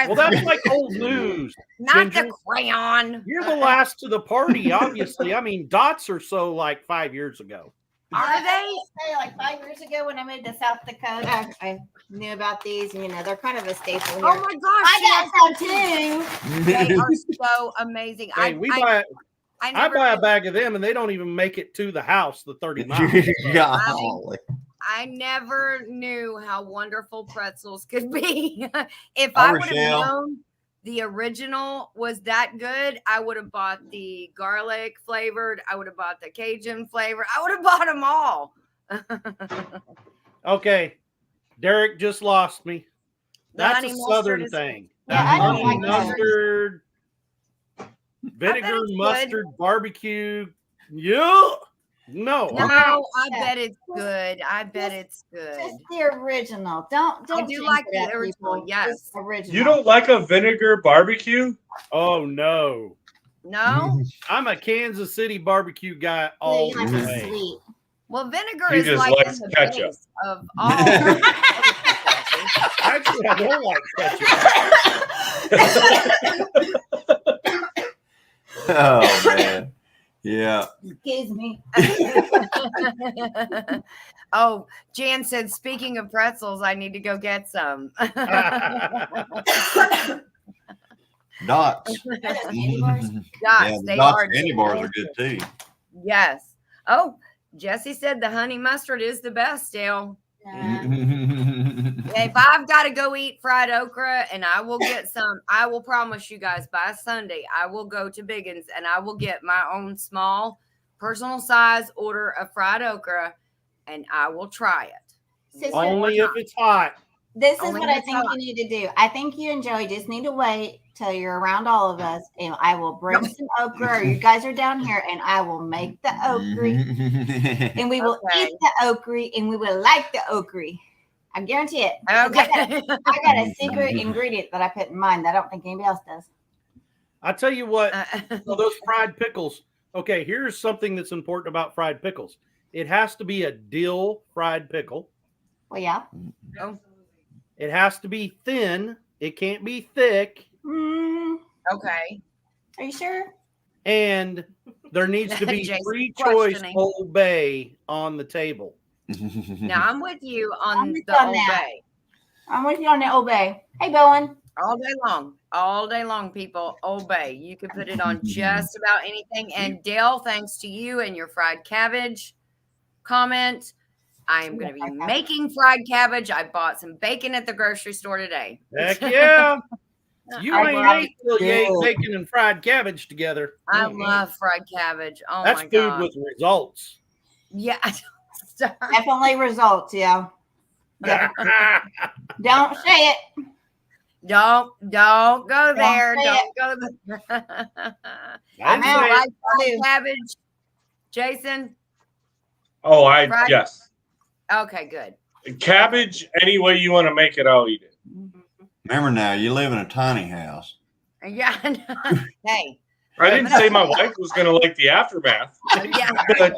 Well, that's like old news. Not Ginger. the crayon. You're the last to the party, obviously. I mean, dots are so like 5 years ago. Are they? Say, like 5 years ago when I moved to South Dakota, I knew about these. You know, they're kind of a staple here. Oh my gosh. I got some too. They are so amazing. Hey, I never buy a knew- bag of them, and they don't even make it to the house, the 30 miles. Golly. I never knew how wonderful pretzels could be. If I would have Rochelle. known the original was that good, I would have bought the garlic flavored. I would have bought the Cajun flavor. I would have bought them all. Okay, Derek just lost me. The That's honey a mustard southern is- thing. Yeah, I don't Honey like those. mustard, vinegar, it's good. mustard, barbecue. Yeah. No. No, I bet it's good. I bet it's good. Just the original. Don't I do change like it the up, original, people. yes. Just original. You don't like a vinegar barbecue? Oh no. No? I'm a Kansas City barbecue guy Yeah, all you like the it way. sweet. Well, vinegar He is just like likes in the ketchup. base of all. Actually, I don't like ketchup. Oh man. Yeah. Excuse me. Oh, Jan said, speaking of pretzels, I need to go get some. Dots. Are those candy bars? Yes, the they Dots are. candy bars are good too. Yes. Oh, Jesse said the honey mustard is the best, Dale. If I've got to go eat fried okra and I will get some, I will promise you guys by Sunday, I will go to Biggins and I will get my own small personal size order of fried okra and I will try it. Sister, Only if it's hot. this is Only what I if think it's you need to do. I think you and Joey just need to wait till you're around all of us, and I will bring some okra, or you guys are down here, and I will make the okra, and we will Okay. eat the okra, and we will like the okra. I guarantee it. Okay. I got a secret ingredient that I put in mine that I don't think anybody else does. I tell you what, so those fried pickles. Okay, here's something that's important about fried pickles. It has to be a dill fried pickle. Well, yeah. It has to be thin. It can't be thick. Okay. Are you sure? And there needs to be Jason's free choice questioning. Old Bay on the table. Now I'm with you I'm on with the you on Old that. Bay. I'm with you on the obey. Hey, Bowen. All day long, people. Obey. You can put it on just about anything. And Dale, thanks to you and your fried cabbage comment, I am going to be making fried cabbage. I bought some bacon at the grocery store today. Heck yeah. You I ain't love ate till you ate bacon and fried cabbage together. I love fried cabbage. Oh That's my food god. with results. Yeah. Stop. Definitely results, yeah. Don't say it. Don't go there. say Don't go there. I I'm didn't out. say it. Like fried cabbage, Jason. Oh, Right. yes. Okay, good. Cabbage, any way you want to make it, I'll eat it. Remember now, you live in a tiny house. Yeah. Hey. I didn't say my wife was going to like the aftermath. Yeah. But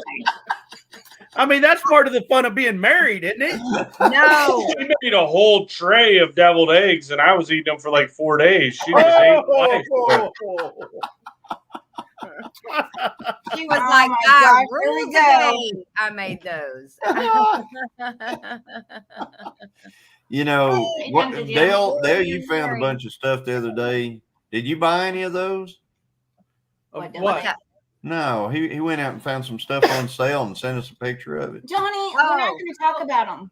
I mean, that's part of the fun of being married, isn't it? No. She made a whole tray of deviled eggs, and I was eating them for like 4 days. She just ate life. She was Oh like, my I gosh, here ruled we the go. day. I made those. You know, Hey, what, did you Dale, have a you found a bunch of stuff the other day. Did you buy any of those? Of What, what? that? No, he went out and found some stuff on sale and sent us a picture of it. Johnny, we're not Oh. going to talk about them.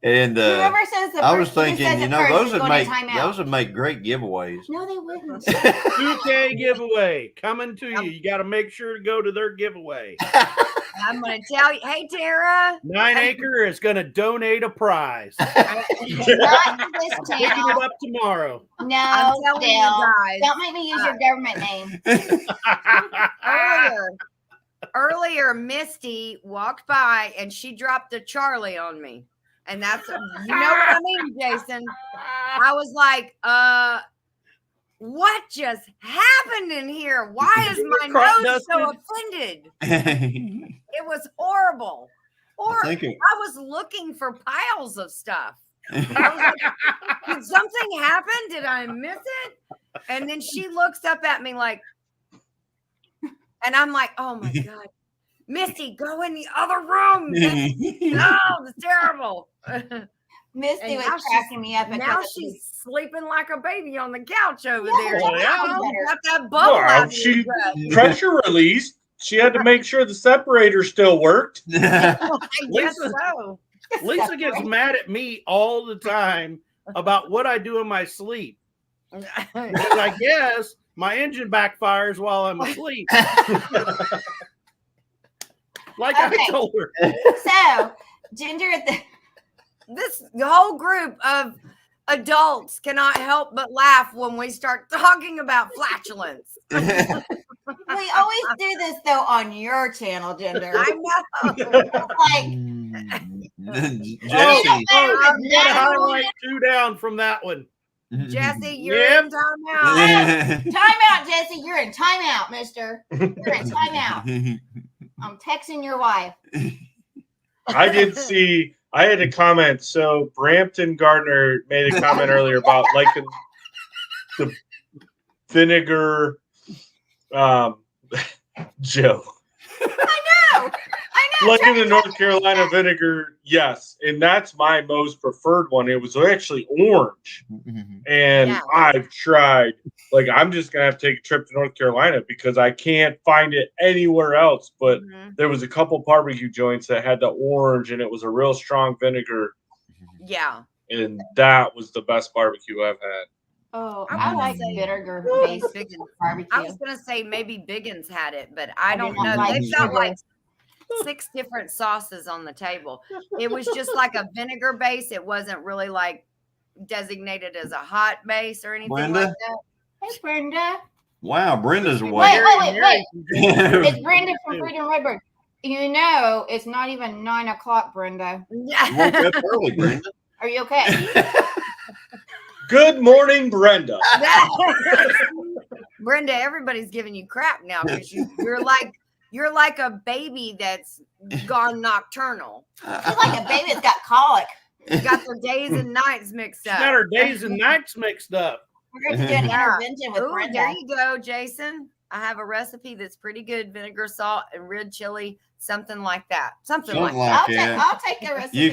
And Whoever says the I was first, who thinking, says you it know, first those is would going make to time out. great giveaways. No, they wouldn't. 2K giveaway coming to you. You got to make sure to go to their giveaway. I'm going to tell you. Hey, Tara. 9 Acre is going to donate a prize. Not to this Picking channel. it up tomorrow. I'm No, telling you Dale. guys. Don't make me use your government name. Earlier, Misty walked by and she dropped a Charlie on me. And that's, you know what I mean, Jason? I was like, what just happened in here? Why is my Crop nose so dusted? offended? I It was horrible. Or think it, I was looking for piles of stuff. I was like, did something happen? Did I miss it? And then she looks up at me like, and I'm like, oh my God, Misty, go in the other room. That's terrible. Misty And was now cracking me up. Now because she's sleeping like a baby on the couch over Yeah, there. well, yeah. She's got that bubble Well, out of she- her breath. Pressure release. She had to make sure the separator still worked. I guess Lisa- so. Lisa gets mad at me all the time about what I do in my sleep. Because I guess my engine backfires while I'm asleep. Like Okay. I told her. So, Ginger, The whole group of adults cannot help but laugh when we start talking about flatulence. we always do this though on your channel, Ginger. I know. Like, Jesse, Oh, you got to highlight 2 down from that one. Jesse, you're Yep. in timeout. timeout, Jesse. You're in timeout, mister. You're in timeout. I'm texting your wife. I did see. I had a comment. So Brampton Gardner made a comment earlier about liking the vinegar. Joe. I know. Liking the North Carolina vinegar, yes, and that's my most preferred one. It was actually orange, and Yeah. I've tried. Like, I'm just gonna have to take a trip to North Carolina because I can't find it anywhere else. But Mhm. there was a couple barbecue joints that had the orange, and it was a real strong vinegar, Yeah. and that was the best barbecue I've had. Oh, I I would like say- vinegar-based Biggins. barbecue. I was gonna say maybe Biggins had it, but I I don't do not know. like They've got sugar. like 6 different sauces on the table. It was just like a vinegar base. It wasn't really like designated as a hot base or anything Brenda? like that. Hey, Brenda. Wow, Brenda's Wait, awake. wait. It's You Brenda from Freedom Redbird. You know, it's not even 9 o'clock, Brenda. woke up early, Brenda. Are you okay? Good morning, Brenda. Brenda, everybody's giving you crap now because you're like a baby that's gone nocturnal. She's like a baby that's got colic. You got their days and nights mixed She's up. got her days and nights mixed up. We're going to do an Yeah. intervention with Ooh, Brenda. there you go, Jason. I have a recipe that's pretty good: vinegar, salt, and red chili, something like that. Something like Something that. like that. I'll take the recipe. You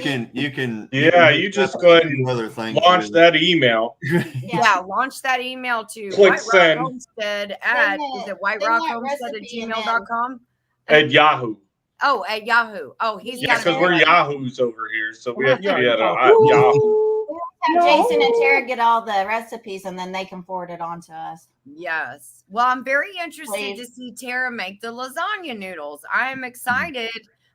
can. Yeah, you just go ahead and do other things. Launch with that email. Yeah, launch that email to Click White send. Rock Homestead at Send is that- it White send Rock that Homestead at recipe and gmail.com? At Yahoo. Oh, at Yahoo. Oh, he's Yeah, got because it. we're there. Yahoos over here, so we have to be at Yeah. Yahoo. Have Jason and Tara get all the recipes and then they can forward it on to us. Yes. Well, I'm very interested Please. to see Tara make the lasagna noodles. I am excited.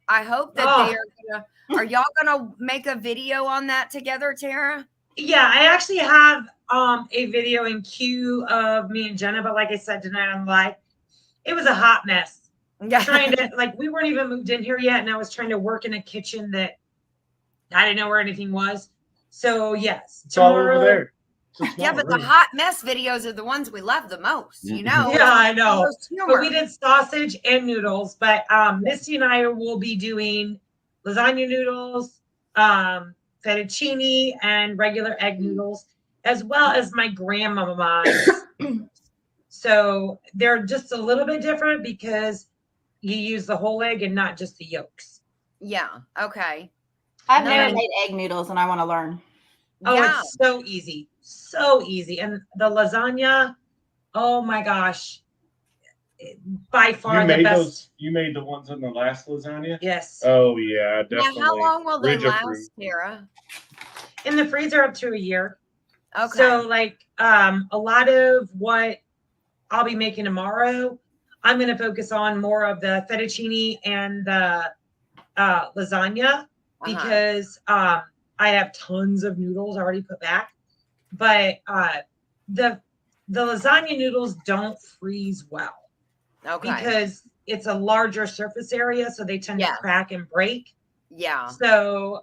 I hope that Oh. they are gonna. Are y'all gonna make a video on that together, Tara? Yeah, I actually have a video in queue of me and Jenna, but like I said tonight on live, it was a hot mess. Yeah. Trying to we weren't even moved in here yet, and I was trying to work in a kitchen that I didn't know where anything was. So yes, It's all over there. Yeah, but the hot mess videos are the ones we love the most, you know? Yeah, I know. Most But humor. we did sausage and noodles, but Misty and I will be doing lasagna noodles, fettuccine, and regular egg noodles, as well as my grandmama's. So they're just a little bit different because you use the whole egg and not just the yolks. Yeah, okay. I've never Nice. made egg noodles and I want to learn. Oh, Yeah. it's so easy. So easy. And the lasagna, oh my gosh. By far the best. You made the ones in the last lasagna? Yes. Oh yeah, Now, definitely. how long will they Ridge last, approved. Tara? In the freezer up to a year. Okay. So like a lot of what I'll be making tomorrow, I'm going to focus on more of the fettuccine and the lasagna because I have tons of noodles already put back. But the lasagna noodles don't freeze well Okay. because it's a larger surface area, so they tend to crack and break. Yeah. So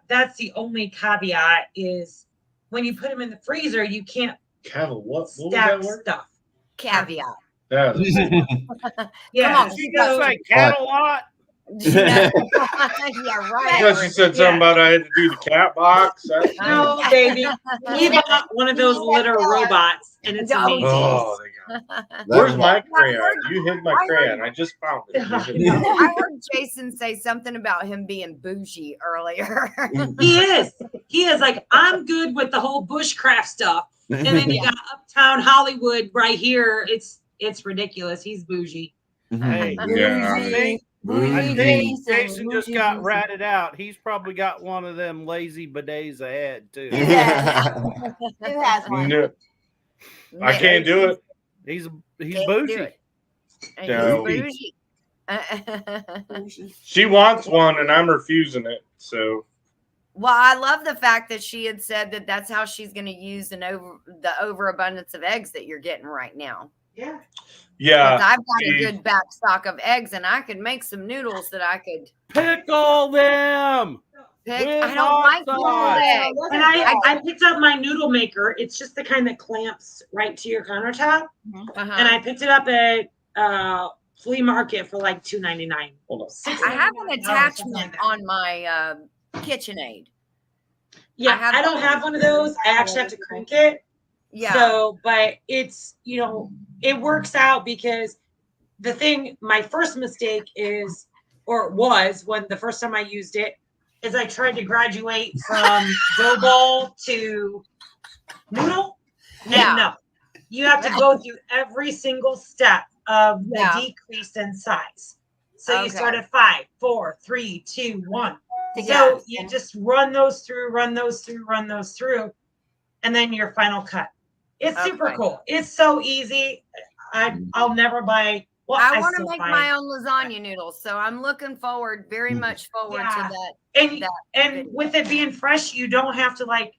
that's the only caveat is when you put them in the freezer, you can't Cattle, what was stack that word? stuff. Caveat. That is- Yeah. Come on. You just say cat a lot? Yeah, right. Because you said something about I had to do the cat box. No, baby. We bought one of those litter robots, and it's amazing. Oh, where's my crayon? You hid my crayon. I just found it. I heard Jason say something about him being bougie earlier. He is. He is like, I'm good with the whole bushcraft stuff. And then you got Uptown Hollywood right here. It's ridiculous. He's bougie. Hey, Yeah. I think Jason just got ratted out. He's probably got one of them lazy bidets ahead too. Yeah. Who has one? No, I can't do it. He's Can't do bougie. it. And No. he's bougie. She wants one, and I'm refusing it. So Well, I love the fact that she had said that that's how she's going to use the overabundance of eggs that you're getting right now. Yeah. yeah, 'Cause I've got a good back stock of eggs, and I could make some noodles that I could Pickle them. pick. With I don't like hot boiled sauce. eggs. And I picked up my noodle maker. It's just the kind that clamps right to your countertop. Uh-huh. And I picked it up at flea market for like $2.99. hold on. I have an attachment on my KitchenAid. Yeah, have I don't have one of those. I actually have to crank it. Yeah. So, but it's, it works out because my first mistake was when the first time I used it, is I tried to graduate from dough ball to noodle. Yeah. And no, you have to go through every single step of the decrease in size. So you start at 5, 4, 3, 2, 1. So you just run those through, and then your final cut. It's super cool. It's so easy. I'll never buy. Well, I want to make my own lasagna noodles, so I'm looking very much forward to that. And with it being fresh, you don't have to like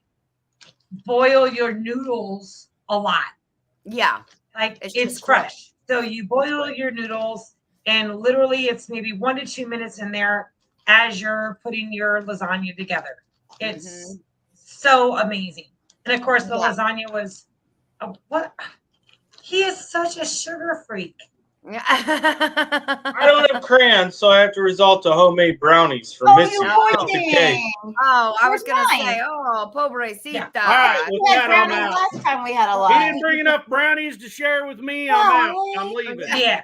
boil your noodles a lot. Yeah, like It's it's just fresh. So you boil your noodles, and literally it's maybe 1 to 2 minutes in there as you're putting your lasagna together. It's so amazing. And of course, the lasagna was what? He is such a sugar freak. I don't have crayons, so I have to resort to homemade brownies for Missy. Oh, I was gonna Where's say, pobrecita. All right, with We had that, I'm brownies out. last time we had a lot. He didn't bring enough brownies to share with me. I'm out. I'm leaving. Yeah.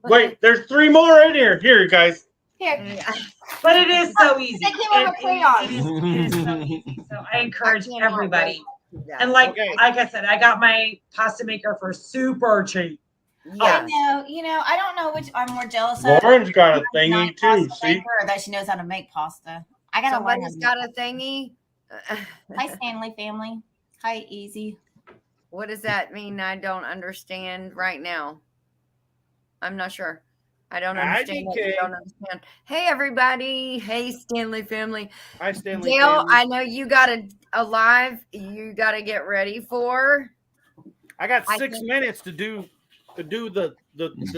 Wait, there's 3 more in here. Here, guys. Here. But it is so easy. They came over crayons. It is so easy. So I encourage everybody. Yeah. And like Okay. I said, I got my pasta maker for super cheap. Yeah. I don't know which I'm more jealous of. Lauren's got a thingy Not too. pasta See, maker, or that she knows how to make pasta. I gotta learn. Somebody's got a thingy. Hi, Stanley family. Hi, Easy. What does that mean? I don't understand right now. I'm not sure. I don't understand what you don't understand. Hey, everybody. Hey, Stanley family. Hi, Stanley. Dale, family. I know you got a live you got to get ready for. I got I 6 think- minutes to do the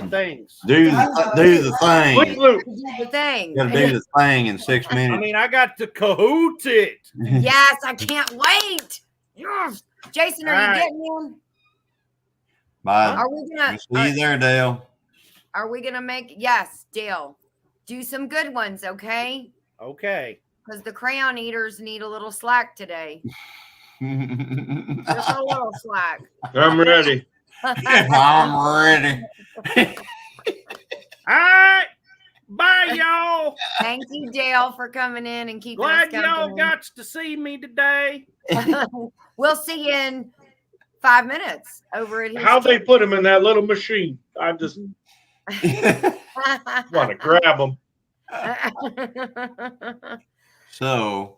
things. Do the thing. Quick loop. The thing. Got to do the thing in 6 I minutes. mean, I got to cahoot it. Yes, I can't wait. Yes. Jason, are All you right. getting in? Bye. Are we gonna? See you there, Dale. Are we gonna make? Yes, Dale. Do some good ones, okay? Okay. Because the crayon eaters need a little slack today. I'm Just a little slack. I'm ready. ready. All right. Bye, y'all. Thank you, Dale, for coming in and keeping Glad us y'all company. got to see me today. We'll see you in 5 minutes over at his How they put him in that little machine? I just want to grab him. So,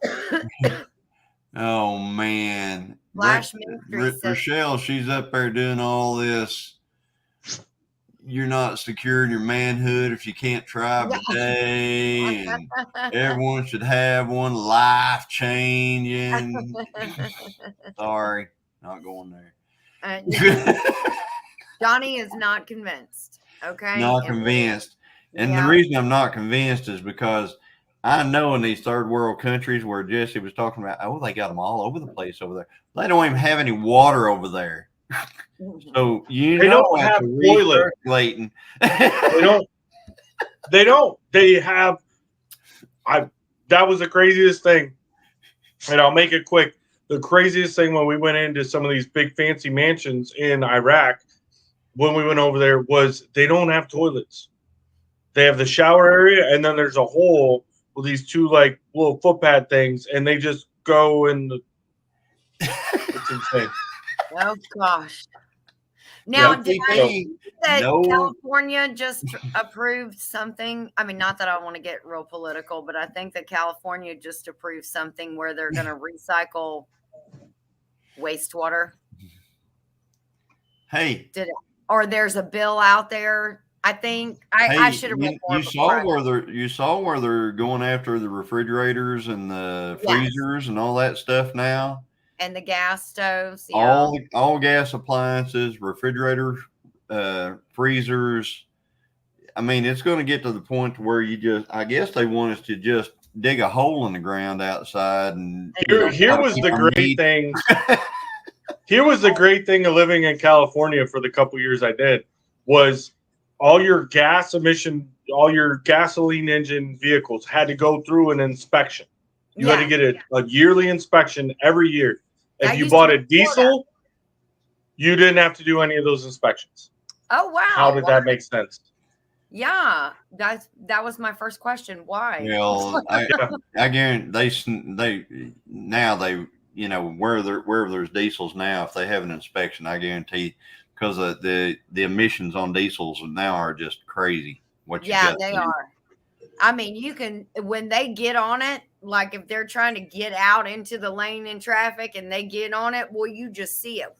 oh man, Flash Ministry says- Rochelle, she's up there doing all this. You're not secure in your manhood if you can't try a bidet, and everyone should have one. Life changing. Sorry, not going there. Johnny is not convinced. Okay. Not convinced. And Yeah. the reason I'm not convinced is because I know in these third world countries where Jesse was talking about, oh, they got them all over the place over there. They don't even have any water over there. So They don't have toilets. Recirculating. They don't. They have. That was the craziest thing, and I'll make it quick. The craziest thing when we went into some of these big fancy mansions in Iraq, when we went over there, was they don't have toilets. They have the shower area, and then there's a hole with these two like little footpad things, and they just go in the. It's insane. Oh gosh. Now, did I see that No. California just approved something? I mean, not that I want to get real political, but I think that California just approved something where they're going to recycle wastewater. Hey. Or there's a bill out there. I think I should have read more. You saw where they're going after the refrigerators and the freezers and all that stuff now. And the gas stoves, yeah. All gas appliances, refrigerators, freezers. I mean, it's going to get to the point where I guess they want us to just dig a hole in the ground outside. And here was the great thing. Here was the great thing of living in California for the couple years I did was all your gas emission, all your gasoline engine vehicles had to go through an inspection. You had to get a yearly inspection every year. If you bought a diesel, you didn't have to do any of those inspections. Oh, wow. How did that make sense? Yeah, that was my first question. Why? Well, I guarantee they wherever there's diesels now, if they have an inspection, I guarantee because the emissions on diesels now are just crazy. They are. I mean, you can, when they get on it, like if they're trying to get out into the lane in traffic and they get on it, well, you just see it.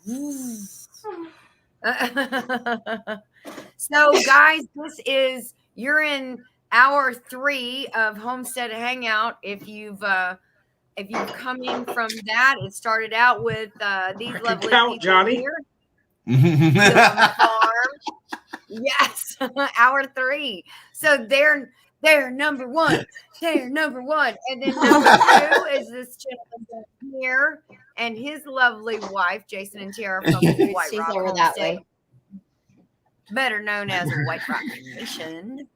So, guys, you're in hour 3 of Homestead Hangout. If you've come in from that, it started out with these lovely people Johnny. here. Yes, hour 3. So they're number 1. They're number 1. And then number 2 is this gentleman here and his lovely wife, Jason and Tara from White She's Rock over Homestead, that way. better known as White Rock Nation.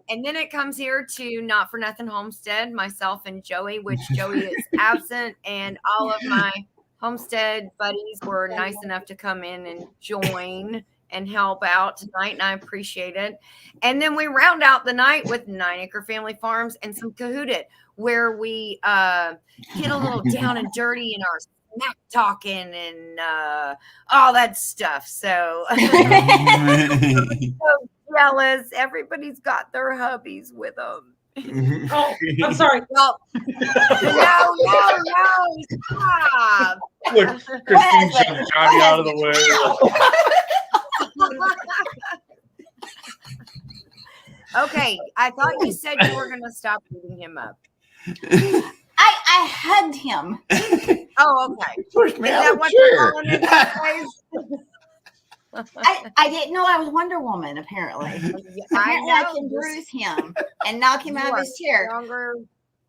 And then it comes here to Not For Nothing Homestead, myself and Joey, which Joey is absent, and all of my Homestead buddies were nice enough to come in and join and help out tonight, and I appreciate it. And then we round out the night with 9 Acre Family Farms and some Cahoot It, where we get a little down and dirty in our smack talking and all that stuff. So, so jealous. Everybody's got their hubbies with them. Oh, I'm sorry. Well, no, stop. Look, Christine shoved Johnny out of the way. Okay, I thought you said you were going to stop beating him up. I hugged him. Oh, okay. Pushed me Is out that of what the you're chair. calling it these days? I didn't know I was Wonder Woman, apparently. I Apparently I know. can bruise him and knock him out of his chair.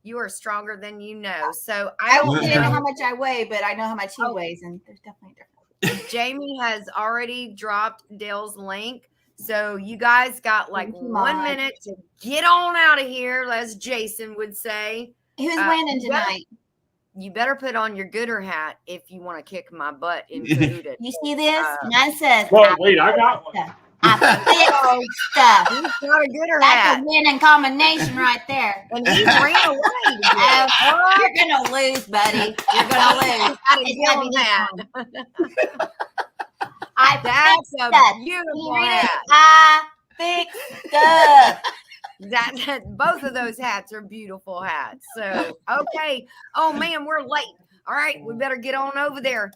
You are stronger than you know. So I don't won't say know. how much I weigh, but I know how much he weighs, and there's definitely a difference. Jamie has already dropped Dale's link. So you guys got like 1 minute to get on out of here, as Jason would say. Who's winning tonight? You better put on your gooder hat if you want to kick my butt in Kahoot. You see this? Mine says. Well, wait, I got one. I fixed stuff. He's got a gooder That's hat. a winning combination right there. And he ran away. You're gonna lose, buddy. You're gonna lose. It's gonna be this one. That's a beautiful hat. I fixed stuff. Both of those hats are beautiful hats. So okay. Oh man, we're late. All right, we better get on over there.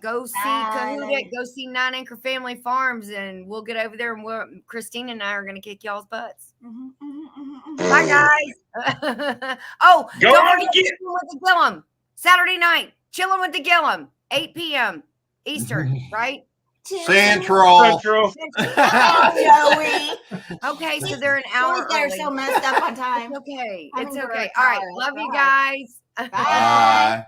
Go see Kahoot. Go see 9 Acre Family Farms, and we'll get over there. And Christine and I are gonna kick y'all's butts. Bye, guys. Oh, Go don't on forget again. Chilling with the Gillum Saturday night. Chilling with the Gillum, 8 p.m. Eastern, right? Central. Joey. Okay, so they're an hour They're early. so messed up on time. It's okay. I'm It's gonna okay. go All right. tired. Love you Bye. guys. Bye.